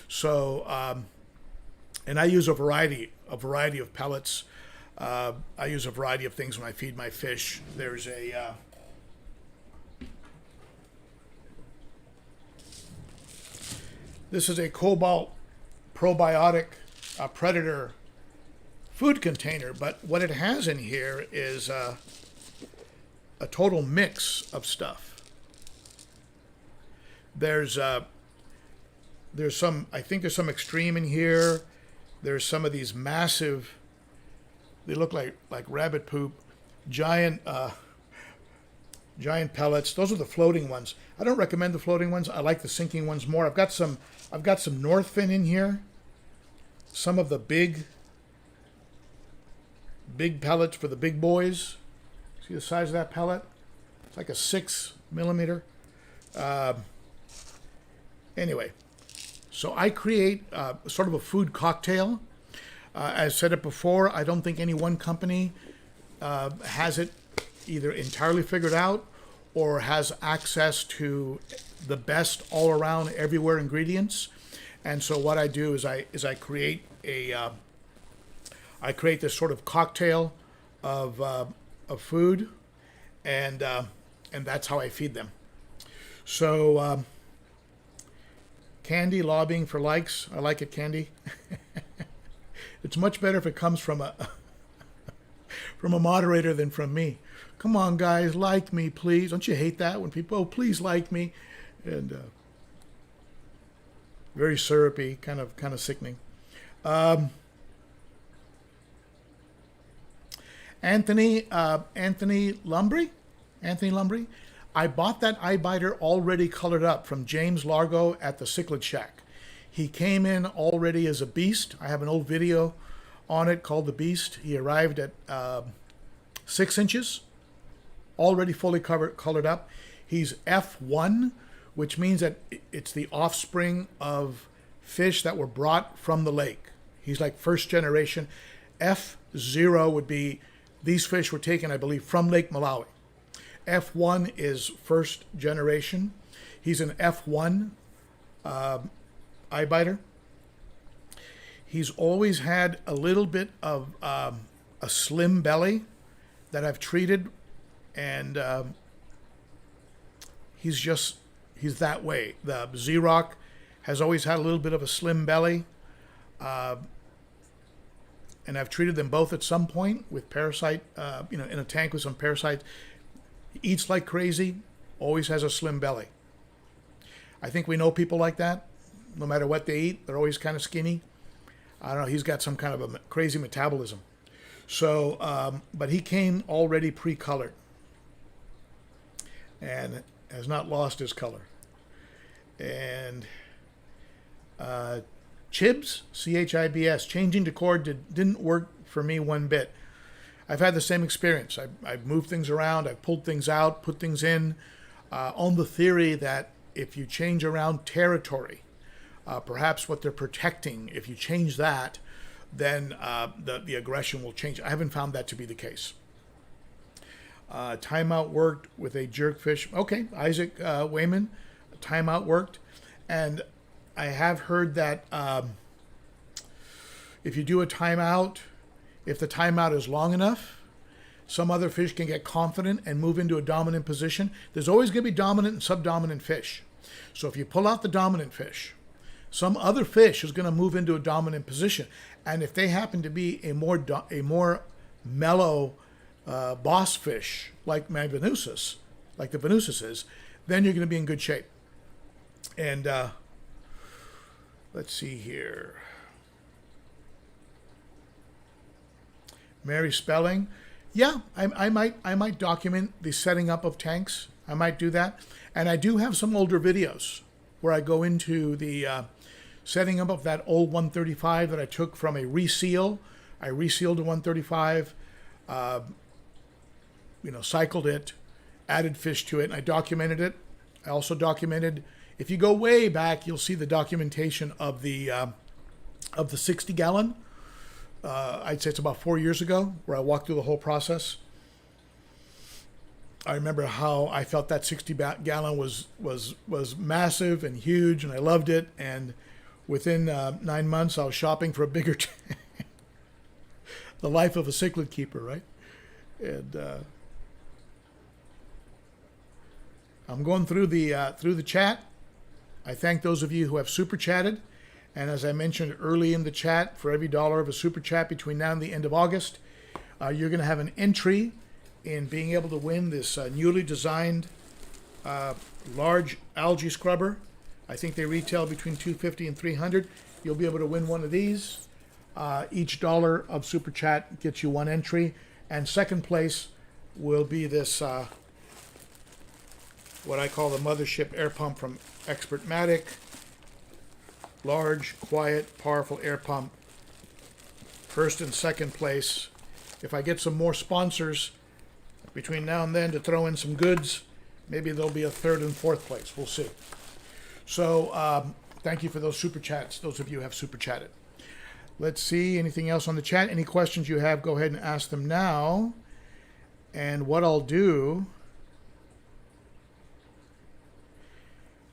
So, and I use a variety of pellets. I use a variety of things when I feed my fish. There's a this is a Cobalt probiotic predator food container, but what it has in here is a total mix of stuff. There's some, I think there's some Extreme in here. There's some of these massive, they look like rabbit poop, giant pellets. Those are the floating ones. I don't recommend the floating ones. I like the sinking ones more. I've got some Northfin in here. Some of the big pellets for the big boys. See the size of that pellet? It's like a 6 millimeter. Anyway, so I create sort of a food cocktail. As said it before, I don't think any one company has it either entirely figured out or has access to the best all around everywhere ingredients. And so what I do is I create this sort of cocktail of food, and that's how I feed them. So Candy lobbying for likes. I like it, Candy. It's much better if it comes from a from a moderator than from me. Come on, guys, like me, please. Don't you hate that when people, oh, please like me? And very syrupy, kind of sickening. Anthony Lumbry. I bought that eye biter already colored up from James Largo at the Cichlid Shack. He came in already as a beast. I have an old video on it called The Beast. He arrived at 6 inches, already fully colored up. He's F1, which means that it's the offspring of fish that were brought from the lake. He's like first generation. F0 would be these fish were taken, I believe, from Lake Malawi. F1 is first generation. He's an F1 eye biter. He's always had a little bit of a slim belly that I've treated, and he's that way. The Z-Rock has always had a little bit of a slim belly, and I've treated them both at some point with parasite, in a tank with some parasites. He eats like crazy, always has a slim belly. I think we know people like that. No matter what they eat, they're always kind of skinny. I don't know, he's got some kind of a crazy metabolism. So, but he came already pre-colored and has not lost his color. And Chibs, C-H-I-B-S, changing to cord didn't work for me one bit. I've had the same experience. I've moved things around, I've pulled things out, put things in, on the theory that if you change around territory, perhaps what they're protecting, if you change that, then the aggression will change. I haven't found that to be the case. Timeout worked with a jerkfish. Okay, Isaac Wayman, timeout worked. And I have heard that if you do a timeout, if the timeout is long enough, some other fish can get confident and move into a dominant position. There's always going to be dominant and subdominant fish. So if you pull out the dominant fish, some other fish is going to move into a dominant position. And if they happen to be a more mellow boss fish, like my Venusus, like the Venusus is, then you're going to be in good shape. And let's see here. Mary Spelling. Yeah, I might document the setting up of tanks. I might do that. And I do have some older videos where I go into the setting up of that old 135 that I took from a reseal. I resealed a 135, cycled it, added fish to it, and I documented it. I also documented, if you go way back, you'll see the documentation of the 60-gallon. I'd say it's about 4 years ago, where I walked through the whole process. I remember how I felt that 60-gallon was massive and huge, and I loved it. And within 9 months, I was shopping for a bigger tank. The life of a cichlid keeper, right? And I'm going through the chat. I thank those of you who have super chatted. And as I mentioned early in the chat, for every $1 of a super chat between now and the end of August, you're going to have an entry in being able to win this newly designed large algae scrubber. I think they retail between $250 and $300. You'll be able to win one of these. Each $1 of super chat gets you one entry. And second place will be this, what I call the mothership air pump from Expertmatic. Large, quiet, powerful air pump. First and second place. If I get some more sponsors between now and then to throw in some goods, maybe there'll be a third and fourth place. We'll see. So thank you for those super chats. Those of you who have super chatted. Let's see. Anything else on the chat? Any questions you have, go ahead and ask them now. And what I'll do...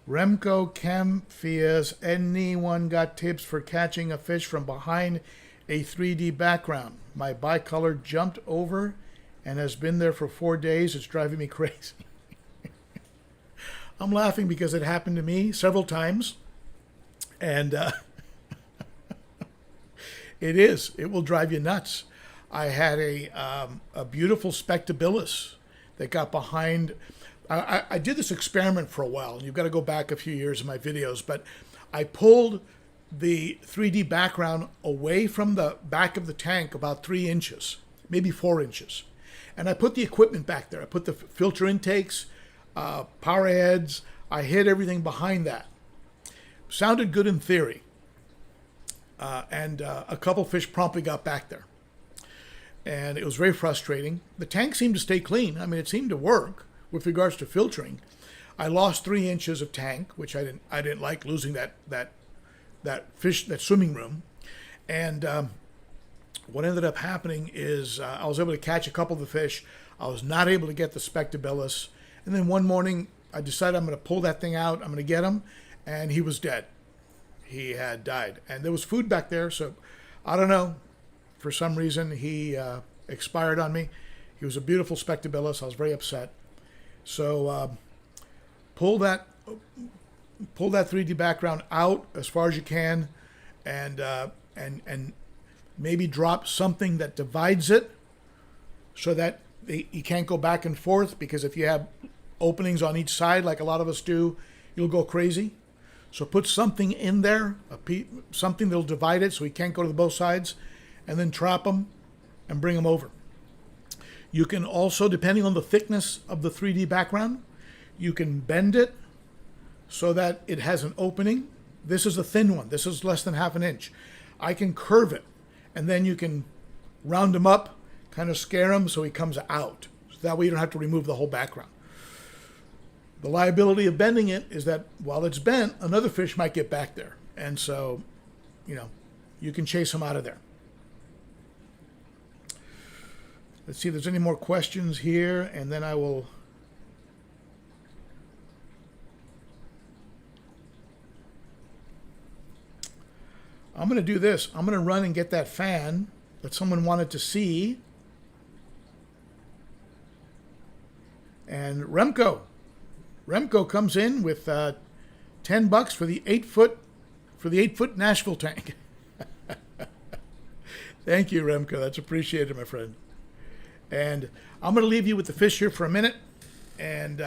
Remco Camfias, anyone got tips for catching a fish from behind a 3D background? My bicolor jumped over and has been there for 4 days. It's driving me crazy. I'm laughing because it happened to me several times. And it is. It will drive you nuts. I had a beautiful spectabilis that got behind. I did this experiment for a while, and you've got to go back a few years in my videos, but I pulled the 3D background away from the back of the tank about 3 inches, maybe 4 inches. And I put the equipment back there. I put the filter intakes, power heads. I hid everything behind that. Sounded good in theory. And a couple fish promptly got back there. And it was very frustrating. The tank seemed to stay clean. I mean, it seemed to work with regards to filtering. I lost 3 inches of tank, which I didn't like losing that swimming room. And what ended up happening is I was able to catch a couple of the fish. I was not able to get the spectabilis. And then one morning, I decided I'm going to pull that thing out. I'm going to get him. And he was dead. He had died. And there was food back there. So I don't know. For some reason, he expired on me. He was a beautiful spectabilis. I was very upset. So pull that 3D background out as far as you can, and maybe drop something that divides it, so that you can't go back and forth. Because if you have openings on each side, like a lot of us do, you'll go crazy. So put something in there, something that'll divide it, so he can't go to both sides, and then trap them and bring them over. You can also, depending on the thickness of the 3D background, you can bend it so that it has an opening. This is a thin one. This is less than ½ an inch. I can curve it, and then you can round him up, kind of scare him so he comes out. So that way you don't have to remove the whole background. The liability of bending it is that while it's bent, another fish might get back there. And so, you can chase him out of there. Let's see if there's any more questions here, and then I will... I'm going to do this. I'm going to run and get that fan that someone wanted to see. And Remco comes in with $10 for the 8-foot Nashville tank. Thank you, Remco. That's appreciated, my friend. And I'm going to leave you with the fish here for a minute and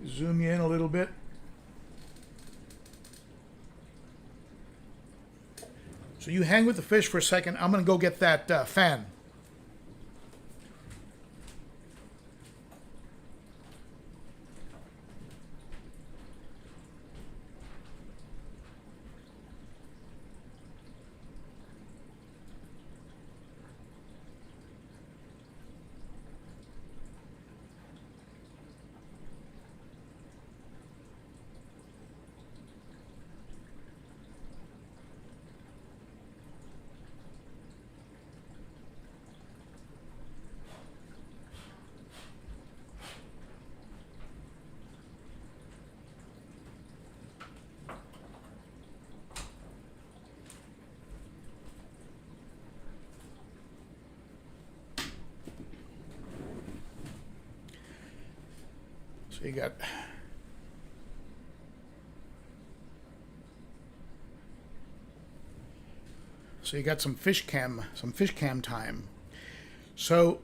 zoom you in a little bit. So you hang with the fish for a second. I'm going to go get that fan. So you got some fish cam time. So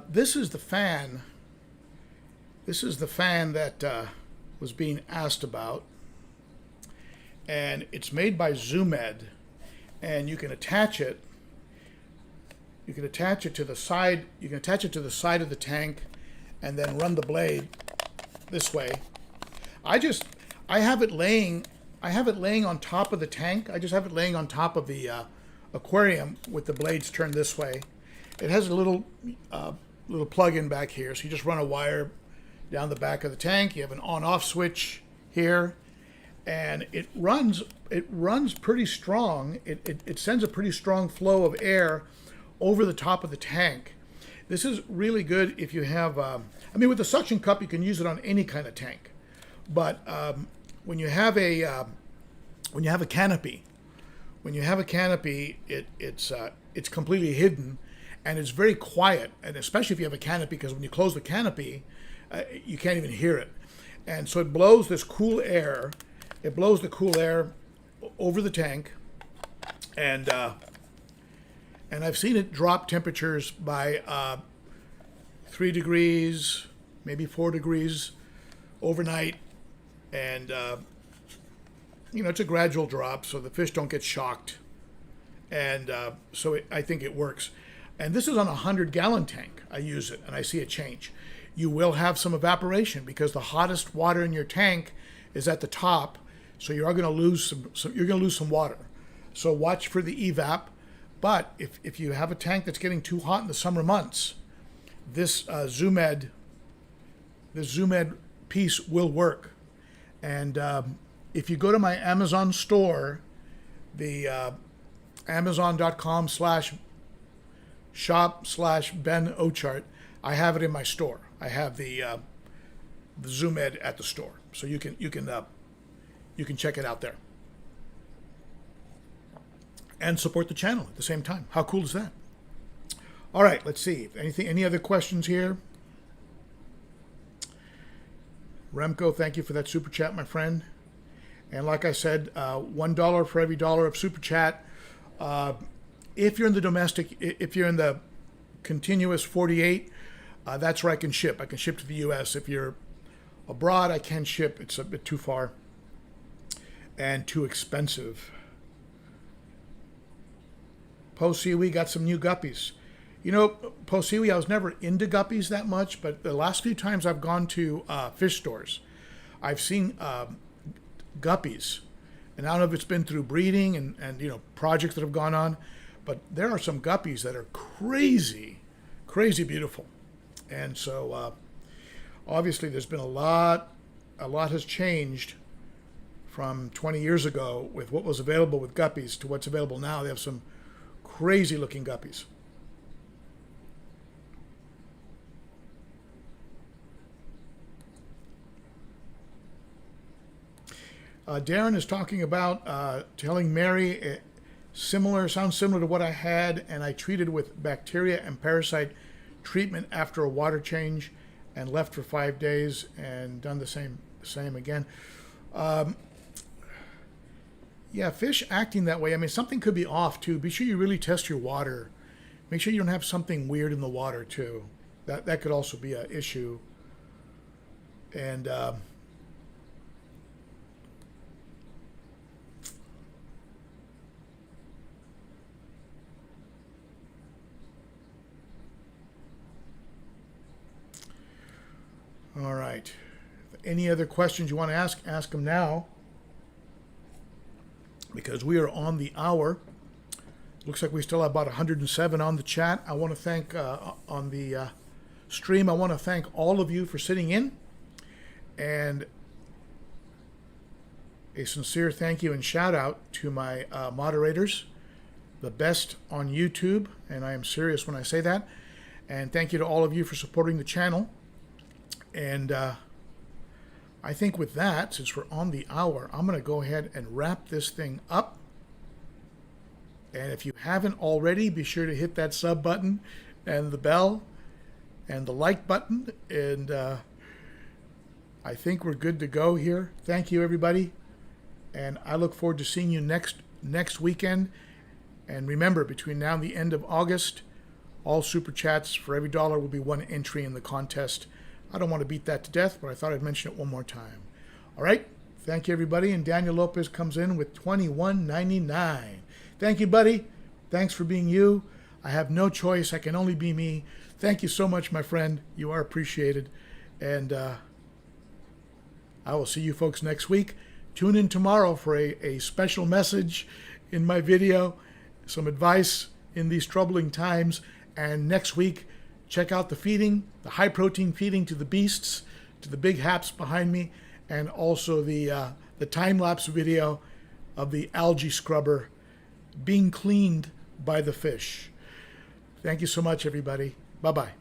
this is the fan. This is the fan that was being asked about, and it's made by Zoomed, and you can attach it. You can attach it to the side. You can attach it to the side of the tank, and then run the blade this way. I have it laying on top of the tank. I just have it laying on top of the aquarium with the blades turned this way. It has a little plug-in back here, so you just run a wire down the back of the tank. You have an on-off switch here, and it runs pretty strong. It sends a pretty strong flow of air over the top of the tank. This is really good if you have, with the suction cup, you can use it on any kind of tank. But when you have a canopy, it's completely hidden, and it's very quiet. And especially if you have a canopy, because when you close the canopy, you can't even hear it. And so it blows this cool air. it blows the cool air over the tank, and I've seen it drop temperatures by 3 degrees, maybe 4 degrees overnight, and it's a gradual drop so the fish don't get shocked, and I think it works. And this is on a 100-gallon tank. I use it, and I see a change. You will have some evaporation because the hottest water in your tank is at the top, so you are going to lose some water. So watch for the evap. But if you have a tank that's getting too hot in the summer months, this Zoomed piece will work. And if you go to my Amazon store, the amazon.com/shop/Ben Ochart, I have it in my store. I have the Zoomed at the store, so you can check it out there and support the channel at the same time. How cool is that? All right, let's see. Any other questions here? Remco, thank you for that super chat, my friend. And like I said, $1 for every dollar of super chat. If you're in the domestic, if you're in the continuous 48, that's where I can ship. I can ship to the U.S. If you're abroad, I can ship. It's a bit too far and too expensive. Posiwi got some new guppies. Posiwi, I was never into guppies that much, but the last few times I've gone to fish stores, I've seen guppies. And I don't know if it's been through breeding and projects that have gone on, but there are some guppies that are crazy beautiful. And so obviously there's been a lot has changed from 20 years ago with what was available with guppies to what's available now. They have some crazy looking guppies. Darren is talking about telling Mary sounds similar to what I had, and I treated with bacteria and parasite treatment after a water change and left for 5 days and done the same again. Yeah, fish acting that way, I mean, something could be off too. Be sure you really test your water. Make sure you don't have something weird in the water too. That could also be an issue. And all right. Any other questions you want to ask them now, because we are on the hour. Looks like we still have about 107 on the chat. I want to thank, on the stream, I want to thank all of you for sitting in. And a sincere thank you and shout out to my moderators, the best on YouTube, and I am serious when I say that. And thank you to all of you for supporting the channel. And I think with that, since we're on the hour, I'm going to go ahead and wrap this thing up. And if you haven't already, be sure to hit that sub button and the bell and the like button. And I think we're good to go here. Thank you, everybody. And I look forward to seeing you next weekend. And remember, between now and the end of August, all super chats for every dollar will be one entry in the contest. I don't want to beat that to death, but I thought I'd mention it one more time. All right. Thank you, everybody. And Daniel Lopez comes in with $21.99. Thank you, buddy. Thanks for being you. I have no choice. I can only be me. Thank you so much, my friend. You are appreciated. And I will see you folks next week. Tune in tomorrow for a special message in my video, some advice in these troubling times. And next week, check out the feeding, the high protein feeding to the beasts, to the big haps behind me, and also the time-lapse video of the algae scrubber being cleaned by the fish. Thank you so much, everybody. Bye-bye.